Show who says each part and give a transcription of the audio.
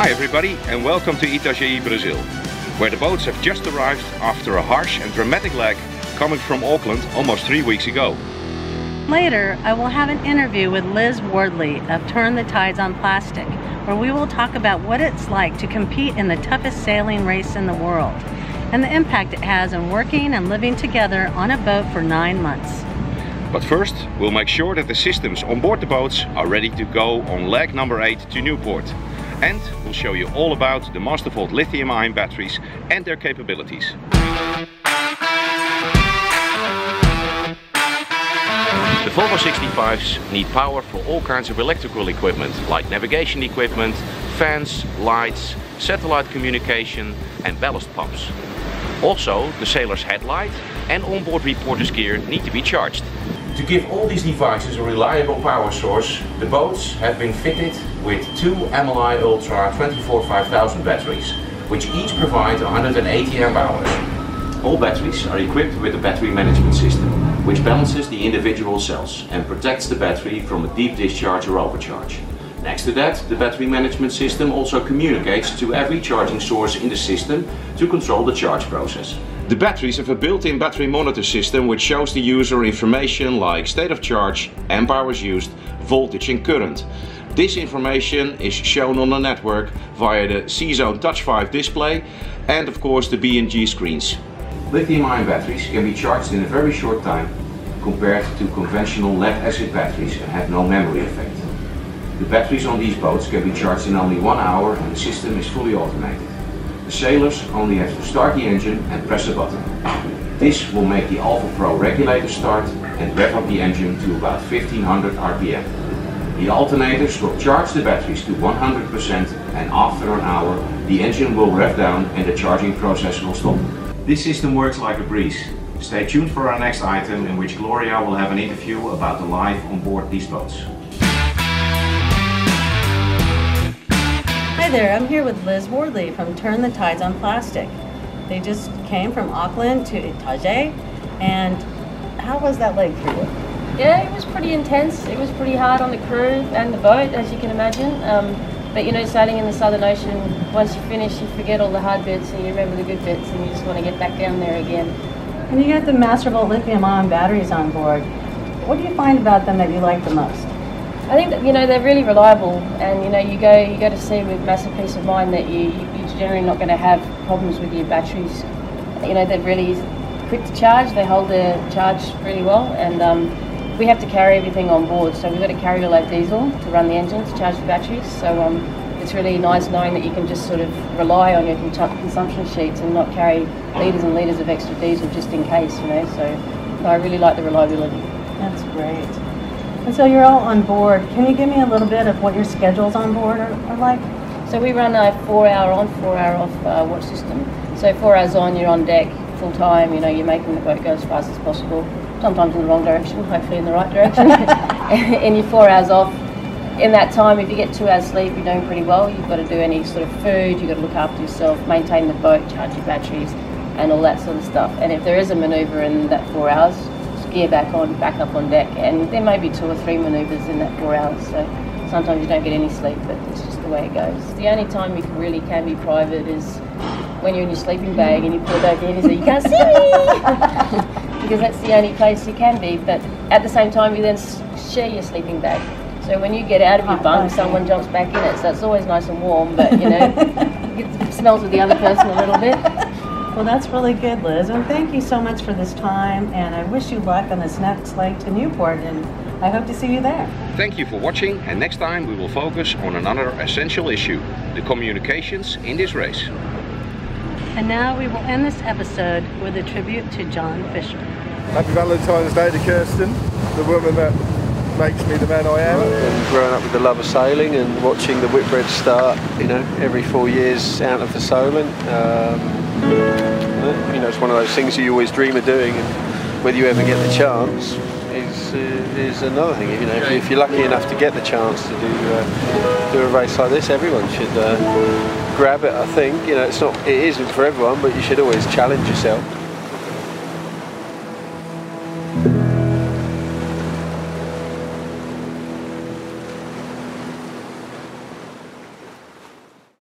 Speaker 1: Hi everybody and welcome to Itajaí, Brazil, where the boats have just arrived after a harsh and dramatic leg coming from Auckland almost 3 weeks ago.
Speaker 2: Later, I will have an interview with Liz Wardley of Turn the Tides on Plastic, where we will talk about what it's like to compete in the toughest sailing race in the world, and the impact it has on working and living together on a boat for 9 months.
Speaker 1: But first, we'll make sure that the systems on board the boats are ready to go on leg number 8 to Newport. And we'll show you all about the Mastervolt Lithium Ion batteries and their capabilities. The Volvo 65s need power for all kinds of electrical equipment, like navigation equipment, fans, lights, satellite communication and ballast pumps. Also, the sailor's headlight and onboard reporter's gear need to be charged. To give all these devices a reliable power source, the boats have been fitted with 2 MLI Ultra 24-5000 batteries, which each provide 180 amp hours. All batteries are equipped with a battery management system, which balances the individual cells and protects the battery from a deep discharge or overcharge. Next to that, the battery management system also communicates to every charging source in the system to control the charge process. The batteries have a built-in battery monitor system which shows the user information like state of charge, amp hours used, voltage and current. This information is shown on the network via the C-Zone Touch 5 display and of course the B&G screens. Lithium-ion batteries can be charged in a very short time compared to conventional lead-acid batteries and have no memory effect. The batteries on these boats can be charged in only 1 hour and the system is fully automated. The sailors only have to start the engine and press a button. This will make the Alpha Pro regulator start and rev up the engine to about 1500 RPM. The alternators will charge the batteries to 100% and after an hour the engine will rev down and the charging process will stop. This system works like a breeze. Stay tuned for our next item in which Gloria will have an interview about the life on board these boats.
Speaker 2: Hi there, I'm here with Liz Wardley from Turn the Tides on Plastic. They just came from Auckland to Itajaí, and how was that leg for you?
Speaker 3: Yeah, it was pretty intense. It was pretty hard on the crew and the boat, as you can imagine. But you know, sailing in the Southern Ocean, once you finish, you forget all the hard bits and you remember the good bits and you just want to get back down there again.
Speaker 2: And you got the Mastervolt Lithium Ion batteries on board. What do you find about them that you like the most?
Speaker 3: I think that, you know, they're really reliable, and you know, you go to sea with massive peace of mind that you're generally not going to have problems with your batteries. You know, they're really quick to charge. They hold their charge really well, and we have to carry everything on board. So we've got to carry all our diesel to run the engine to charge the batteries. So it's really nice knowing that you can just sort of rely on your consumption sheets and not carry litres and litres of extra diesel just in case. You know, so I really like the reliability.
Speaker 2: That's great. And so you're all on board. Can you give me a little bit of what your schedules on board are like?
Speaker 3: So we run a 4-hour on, 4-hour off watch system. So 4 hours on, you're on deck full time. You know, you're making the boat go as fast as possible. Sometimes in the wrong direction, hopefully in the right direction. And you're 4 hours off. In that time, if you get 2 hours sleep, you're doing pretty well. You've got to do any sort of food. You've got to look after yourself, maintain the boat, charge your batteries, and all that sort of stuff. And if there is a manoeuvre in that 4 hours, gear back up on deck, and there may be 2 or 3 manoeuvres in that 4 hours, so sometimes you don't get any sleep, but it's just the way it goes. The only time you really can be private is when you're in your sleeping bag and you pull it over your head and say, "You can't see me!" Because that's the only place you can be, but at the same time you then share your sleeping bag. So when you get out of your bunk, someone jumps back in it, so it's always nice and warm, but you know, it smells with the other person a little bit.
Speaker 2: Well, that's really good, Liz, and thank you so much for this time, and I wish you luck on this next leg to Newport, and I hope to see you there.
Speaker 1: Thank you for watching, and next time we will focus on another essential issue, the communications in this race.
Speaker 2: And now we will end this episode with a tribute to John Fisher.
Speaker 4: Happy Valentine's Day to Kirsten, the woman that makes me the man I am.
Speaker 5: And growing up with the love of sailing and watching the Whitbread start, you know, every 4 years out of the Solent. You know, it's one of those things you always dream of doing, and whether you ever get the chance is another thing. You know, if you're lucky enough to get the chance to do a race like this, everyone should grab it. I think, you know, it isn't for everyone, but you should always challenge yourself.